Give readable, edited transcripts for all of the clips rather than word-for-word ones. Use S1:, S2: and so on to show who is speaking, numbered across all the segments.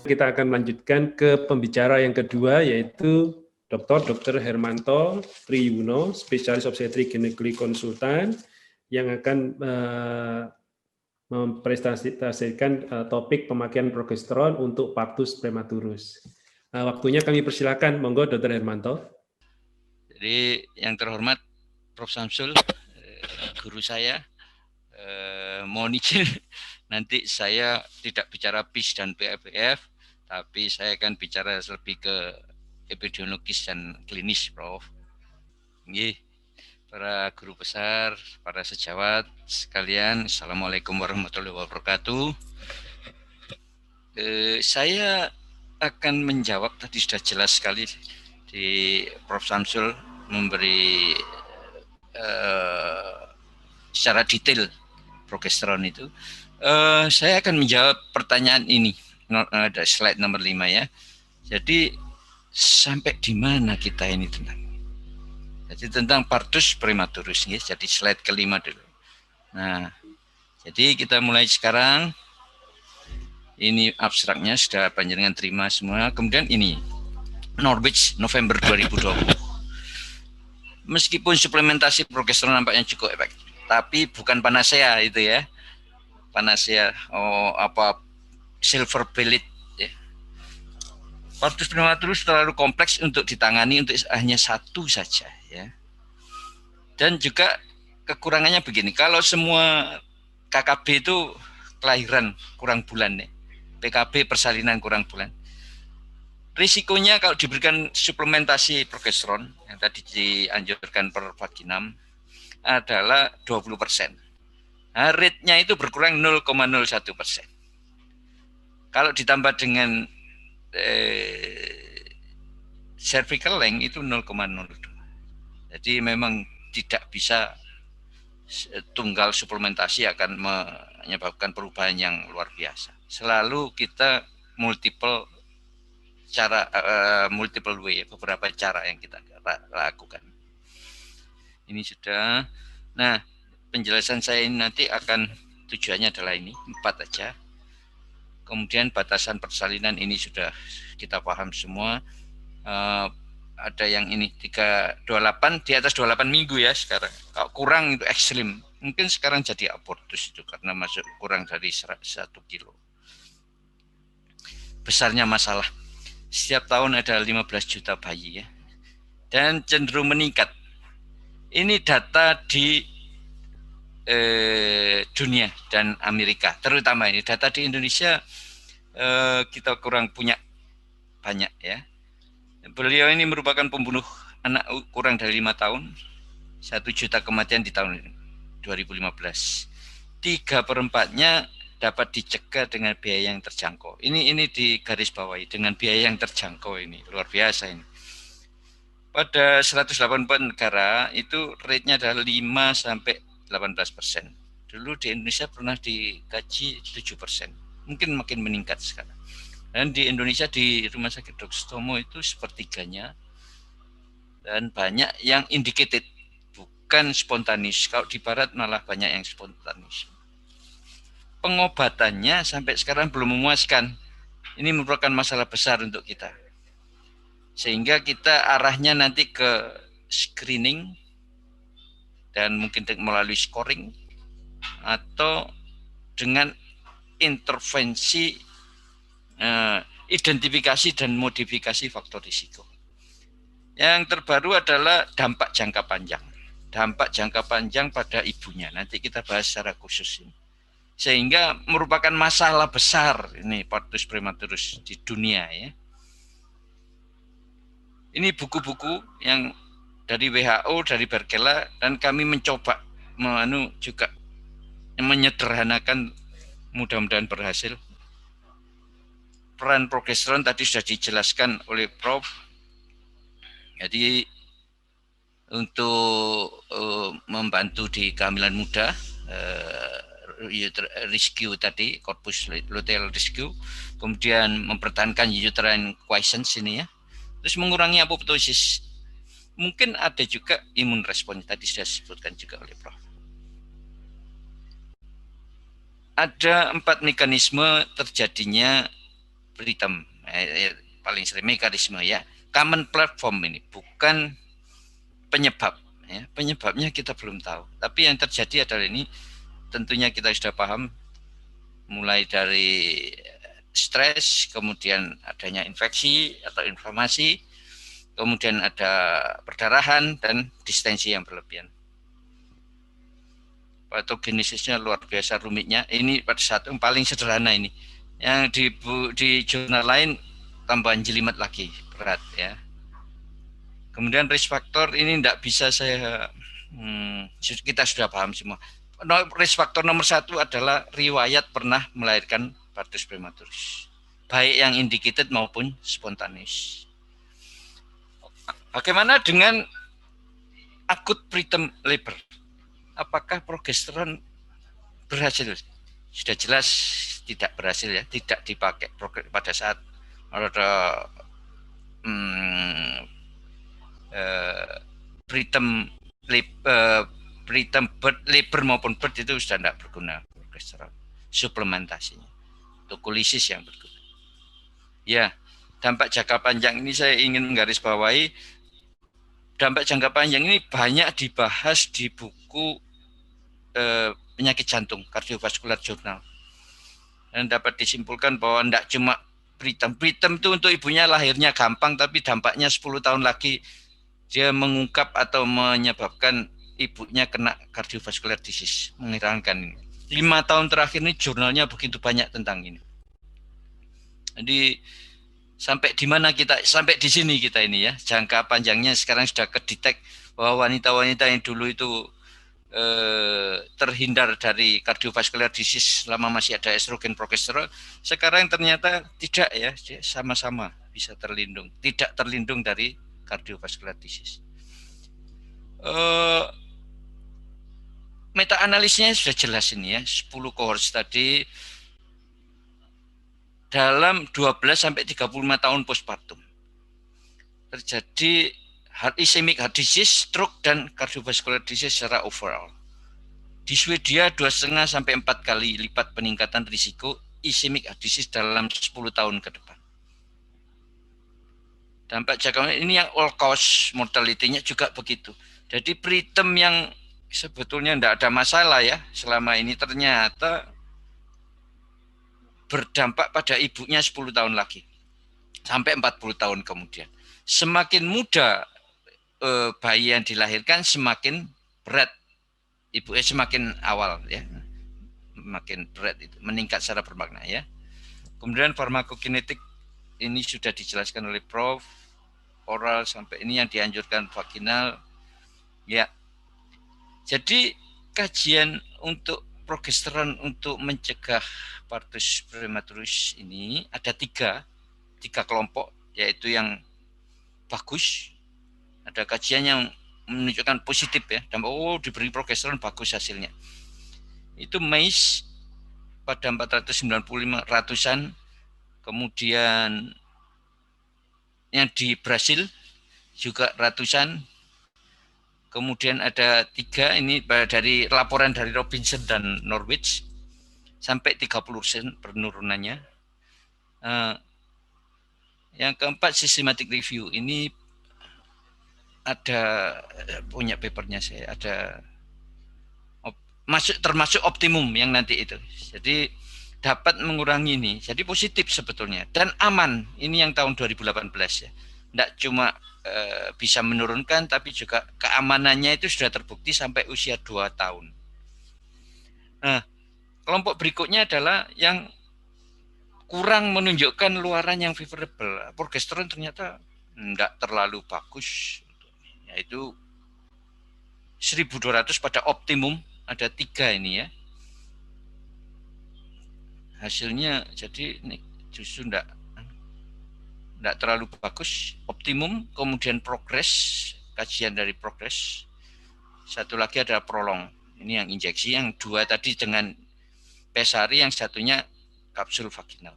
S1: Kita akan melanjutkan ke pembicara yang kedua, yaitu Dr. Hermanto Triyuno, spesialis obstetrik ginekologi konsultan, yang akan mempresentasikan topik pemakaian progesteron untuk partus prematurus. Waktunya kami persilakan, monggo Dr. Hermanto.
S2: Jadi yang terhormat Prof. Samsul, guru saya, mohon izin nanti saya tidak bicara PIS dan PFBF, tapi saya akan bicara lebih ke epidemiologis dan klinis, Prof. Nggih, para guru besar, para sejawat sekalian, Assalamualaikum warahmatullahi wabarakatuh. Saya akan menjawab, tadi sudah jelas sekali di Prof. Samsul memberi secara detail progesteron itu. Saya akan menjawab pertanyaan ini, ada slide nomor 5 ya. Jadi sampai di mana kita ini tentang? Jadi tentang partus prematurus ya. Jadi slide kelima dulu. Nah, jadi kita mulai sekarang. Ini abstraknya sudah panjenengan terima semua. Kemudian ini Norwich November 2020. Meskipun suplementasi progesteron nampaknya cukup efektif, tapi bukan panacea itu ya. Panacea silver bullet ya. Partus prematurus terlalu kompleks untuk ditangani untuk hanya satu saja ya. Dan juga kekurangannya begini, kalau semua KKB itu kelahiran kurang bulan ya. PKB persalinan kurang bulan. Risikonya kalau diberikan suplementasi progesteron yang tadi dianjurkan per vaginam adalah 20%. Nah, rate-nya itu berkurang 0,01%. Kalau ditambah dengan cervical length itu 0,02. Jadi memang tidak bisa tunggal suplementasi akan menyebabkan perubahan yang luar biasa. Selalu kita multiple way, beberapa cara yang kita lakukan. Ini sudah. Nah, penjelasan saya ini nanti akan tujuannya adalah ini 4 aja. Kemudian batasan persalinan ini sudah kita paham semua. Ada yang ini 28 di atas 28 minggu ya sekarang. Kalau kurang itu ekstrim. Mungkin sekarang jadi abortus itu karena masuk kurang dari 1 kilo. Besarnya masalah. Setiap tahun ada 15 juta bayi ya. Dan cenderung meningkat. Ini data di dunia dan Amerika. Terutama ini data di Indonesia kita kurang punya banyak ya. Beliau ini merupakan pembunuh anak kurang dari 5 tahun. 1 juta kematian di tahun 2015. 3/4-nya dapat dicegah dengan biaya yang terjangkau. Ini di garis bawahi dengan biaya yang terjangkau ini luar biasa ini. Pada 184 negara itu rate-nya adalah 5-18%. Dulu di Indonesia pernah dikaji 7%. Mungkin makin meningkat sekarang. Dan di Indonesia di Rumah Sakit Dr. Sutomo itu sepertiganya. Dan banyak yang indicated, bukan spontanis. Kalau di barat malah banyak yang spontanis. Pengobatannya sampai sekarang belum memuaskan. Ini merupakan masalah besar untuk kita. Sehingga kita arahnya nanti ke screening dan mungkin melalui scoring atau dengan intervensi identifikasi dan modifikasi faktor risiko. Yang terbaru adalah dampak jangka panjang. Dampak jangka panjang pada ibunya. Nanti kita bahas secara khusus ini. Sehingga merupakan masalah besar ini partus prematurus di dunia ya. Ini buku-buku yang dari WHO, dari Berkela, dan kami mencoba juga menyederhanakan, mudah-mudahan berhasil. Peran progesteron tadi sudah dijelaskan oleh Prof. Jadi untuk membantu di kehamilan muda, rescue tadi, corpus luteal rescue, kemudian mempertahankan uterine quiescence ini ya, terus mengurangi apoptosis. Mungkin ada juga imun respons tadi sudah disebutkan juga oleh Prof. Ada 4 mekanisme terjadinya preterm, paling sering mekanisme ya, common platform ini bukan penyebab. Ya. Penyebabnya kita belum tahu. Tapi yang terjadi adalah ini, tentunya kita sudah paham, mulai dari stres, kemudian adanya infeksi atau inflamasi, kemudian ada perdarahan dan distensi yang berlebihan. Patogenesisnya luar biasa rumitnya. Ini pada satu yang paling sederhana ini. Yang di jurnal lain tambahan jelimet lagi, berat ya. Kemudian risk factor ini tidak bisa saya, kita sudah paham semua. Risk factor nomor 1 adalah riwayat pernah melahirkan partus prematurus, baik yang indicated maupun spontaneous. Bagaimana dengan akut preterm labor? Apakah progesteron berhasil? Sudah jelas tidak berhasil ya, tidak dipakai pada saat ada preterm birth, labor maupun birth itu sudah tidak berguna progesteron. Suplementasinya, tokolisis yang berguna. Ya, dampak jangka panjang ini saya ingin menggarisbawahi. Dampak jangka panjang ini banyak dibahas di buku penyakit jantung, kardiovaskular jurnal. Dan dapat disimpulkan bahwa tidak cuma preterm itu untuk ibunya lahirnya gampang, tapi dampaknya 10 tahun lagi dia mengungkap atau menyebabkan ibunya kena cardiovascular disease, mengherankan ini. 5 tahun terakhir ini jurnalnya begitu banyak tentang ini. Jadi sampai di mana kita, sampai di sini kita ini ya, jangka panjangnya sekarang sudah kedetek bahwa wanita-wanita yang dulu itu terhindar dari cardiovascular disease selama masih ada estrogen progesteron, sekarang ternyata tidak ya, sama-sama bisa terlindung, tidak terlindung dari cardiovascular disease. Meta-analisisnya sudah jelas ini ya, 10 cohort tadi dalam 12-35 tahun postpartum terjadi ischemic heart disease, stroke, dan cardiovascular disease secara overall. Di Swedia 2,5-4 kali lipat peningkatan risiko ischemic heart disease dalam 10 tahun ke depan. Dampak jangka ini yang all cause mortality-nya juga begitu. Jadi preterm yang sebetulnya tidak ada masalah ya selama ini ternyata berdampak pada ibunya 10 tahun lagi sampai 40 tahun kemudian. Semakin muda bayi yang dilahirkan semakin berat ibunya, semakin awal ya, makin berat itu, meningkat secara bermakna ya. Kemudian farmakokinetik ini sudah dijelaskan oleh Prof. Oral sampai ini yang dianjurkan vaginal ya. Jadi kajian untuk progesteron untuk mencegah partus prematurus ini ada tiga kelompok, yaitu yang bagus, ada kajian yang menunjukkan positif ya, dan diberi progesteron bagus hasilnya. Itu MACE pada 495 ratusan, kemudian yang di Brasil juga ratusan, kemudian ada 3 ini dari laporan dari Robinson dan Norwich sampai 30% penurunannya. Yang keempat systematic review, ini ada punya papernya saya, ada termasuk optimum yang nanti itu. Jadi dapat mengurangi ini, jadi positif sebetulnya dan aman. Ini yang tahun 2018 ya. Tidak cuma bisa menurunkan, tapi juga keamanannya itu sudah terbukti sampai usia 2 tahun. Nah, kelompok berikutnya adalah yang kurang menunjukkan luaran yang favorable. Progesteron ternyata tidak terlalu bagus, yaitu 1200 pada optimum, ada 3 ini ya. Hasilnya jadi ini justru tidak terlalu bagus. Optimum, kemudian progres, kajian dari progres. Satu lagi ada prolong, ini yang injeksi, yang 2 tadi dengan pesari, yang satunya kapsul vaginal.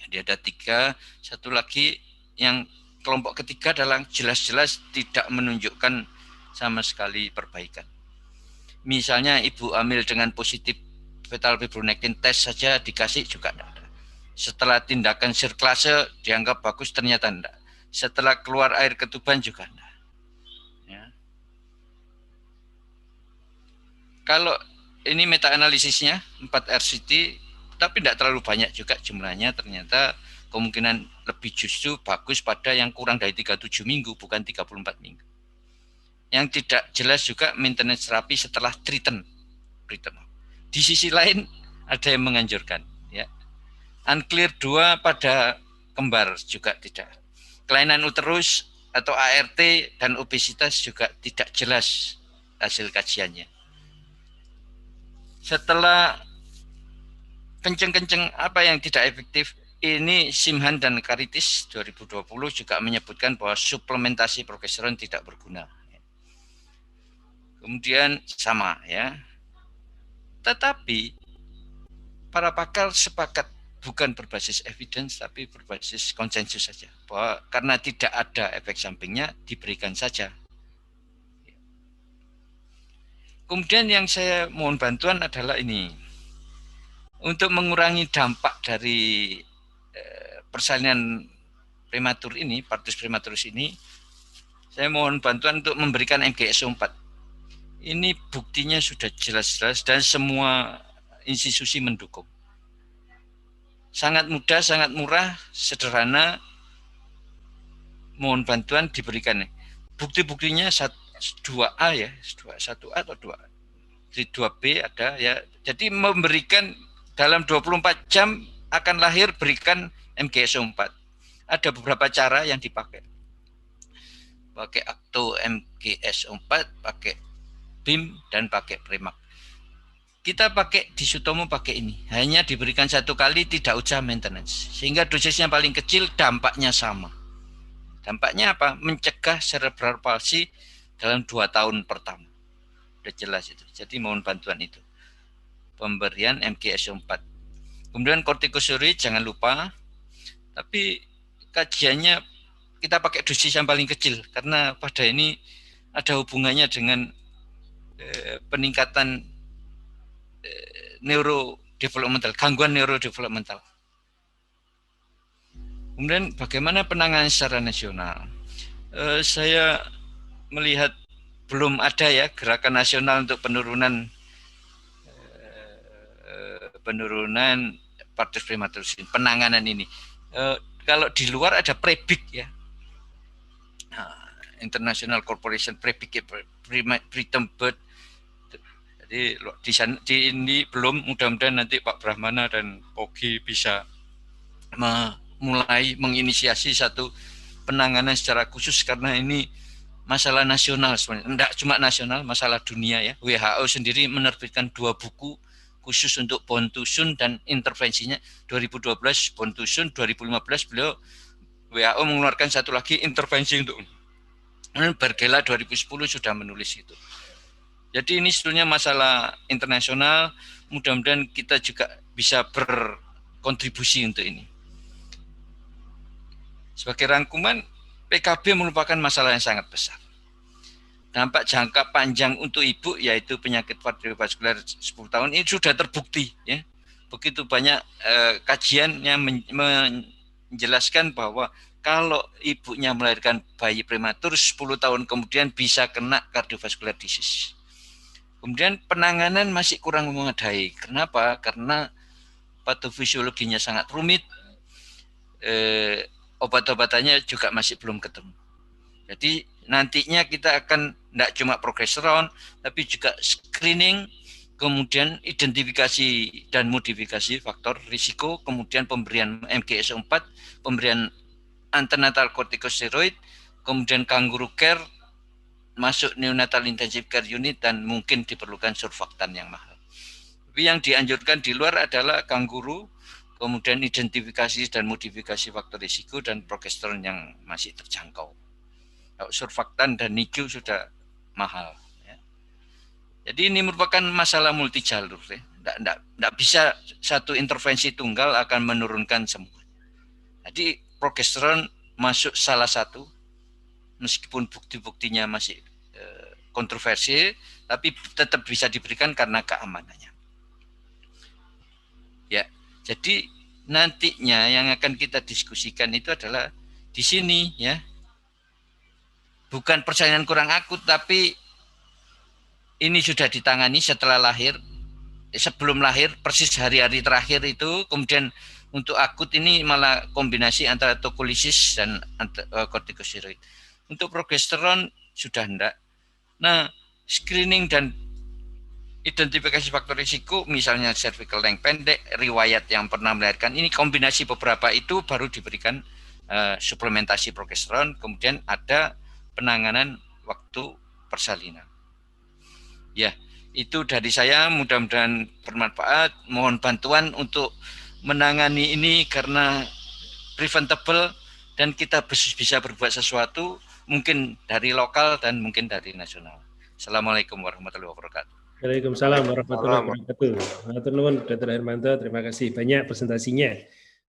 S2: Jadi ada 3, satu lagi yang kelompok ketiga adalah jelas-jelas tidak menunjukkan sama sekali perbaikan. Misalnya ibu hamil dengan positif fetal fibronectin tes saja dikasih juga tidak ada. Setelah tindakan sirkulase dianggap bagus, ternyata enggak. Setelah keluar air ketuban juga enggak. Ya. Kalau ini meta-analisisnya 4 RCT, tapi tidak terlalu banyak juga jumlahnya, ternyata kemungkinan lebih justru bagus pada yang kurang dari 37 minggu, bukan 34 minggu. Yang tidak jelas juga maintenance terapi setelah treatment. Di sisi lain ada yang menganjurkan, ya. Unclear 2 pada kembar juga tidak. Kelainan uterus atau ART dan obesitas juga tidak jelas hasil kajiannya. Setelah kenceng-kenceng apa yang tidak efektif, ini Simhan dan Karitis 2020 juga menyebutkan bahwa suplementasi progesteron tidak berguna. Kemudian sama, ya. Tetapi para pakar sepakat bukan berbasis evidence tapi berbasis konsensus saja, bahwa karena tidak ada efek sampingnya diberikan saja. Kemudian yang saya mohon bantuan adalah ini, untuk mengurangi dampak dari persalinan prematur ini, partus prematurus ini, saya mohon bantuan untuk memberikan MGSO4. Ini buktinya sudah jelas-jelas dan semua institusi mendukung. Sangat mudah, sangat murah, sederhana. Mohon bantuan diberikan. Bukti-buktinya 2A ya, 1A atau 2A. Di 2B ada ya. Jadi memberikan dalam 24 jam akan lahir, berikan MGSO4. Ada beberapa cara yang dipakai. Pakai Acto MGSO4, pakai BIM dan pakai Premak. Kita pakai di Sutomo pakai ini, hanya diberikan 1 kali, tidak usah maintenance, sehingga dosisnya paling kecil, dampaknya sama. Dampaknya apa? Mencegah cerebral palsy dalam 2 tahun pertama. Sudah jelas itu. Jadi mohon bantuan itu. Pemberian MGSO4. Kemudian kortikosteroid jangan lupa, tapi kajiannya kita pakai dosis yang paling kecil karena pada ini ada hubungannya dengan peningkatan neurodevelopmental, gangguan neurodevelopmental. Kemudian bagaimana penanganan secara nasional? Saya melihat belum ada ya gerakan nasional untuk penurunan partus prematurus, penanganan ini. Kalau di luar ada PREBIC ya, International Corporation PREBIC, Preterm Birth. Jadi di ini belum, mudah-mudahan nanti Pak Brahmana dan Pogi bisa mulai menginisiasi satu penanganan secara khusus karena ini masalah nasional sebenarnya. Tidak cuma nasional, masalah dunia ya. WHO sendiri menerbitkan 2 buku khusus untuk bone to soon dan intervensinya. 2012 bone to soon, 2015 beliau WHO mengeluarkan satu lagi intervensi untuk Bergela 2010 sudah menulis itu. Jadi ini sebetulnya masalah internasional, mudah-mudahan kita juga bisa berkontribusi untuk ini. Sebagai rangkuman, PKB merupakan masalah yang sangat besar. Dampak jangka panjang untuk ibu yaitu penyakit kardiovaskular 10 tahun ini sudah terbukti ya. Begitu banyak kajian yang menjelaskan bahwa kalau ibunya melahirkan bayi prematur 10 tahun kemudian bisa kena cardiovascular disease. Kemudian penanganan masih kurang memadai. Kenapa? Karena patofisiologinya sangat rumit. Obat-obatannya juga masih belum ketemu. Jadi nantinya kita akan tidak cuma progesteron, tapi juga screening, kemudian identifikasi dan modifikasi faktor risiko, kemudian pemberian MGSO4, pemberian antenatal corticosteroid, kemudian kangaroo care, masuk neonatal intensive care unit, dan mungkin diperlukan surfaktan yang mahal. Tapi yang dianjurkan di luar adalah kangaroo, kemudian identifikasi dan modifikasi faktor risiko, dan progesteron yang masih terjangkau. Surfaktan dan NICU sudah mahal. Ya. Jadi ini merupakan masalah multijalur. Ya. Tidak bisa satu intervensi tunggal akan menurunkan semua. Jadi progesteron masuk salah satu, meskipun bukti-buktinya masih kontroversi, tapi tetap bisa diberikan karena keamanannya. Ya, jadi nantinya yang akan kita diskusikan itu adalah di sini ya. Bukan persalinan kurang akut, tapi ini sudah ditangani setelah lahir, sebelum lahir, persis hari-hari terakhir itu. Kemudian untuk akut ini malah kombinasi antara tokolisis dan kortikosteroid. Untuk progesteron sudah enggak. Nah, screening dan identifikasi faktor risiko, misalnya cervical length pendek, riwayat yang pernah melahirkan, ini kombinasi beberapa itu baru diberikan suplementasi progesteron, kemudian ada penanganan waktu persalinan. Ya, itu dari saya, mudah-mudahan bermanfaat. Mohon bantuan untuk menangani ini karena preventable dan kita bisa berbuat sesuatu, mungkin dari lokal dan mungkin dari nasional. Assalamualaikum warahmatullahi wabarakatuh.
S1: Waalaikumsalam warahmatullahi wabarakatuh. Matur nuwun Dr. Hermanto, terima kasih banyak presentasinya.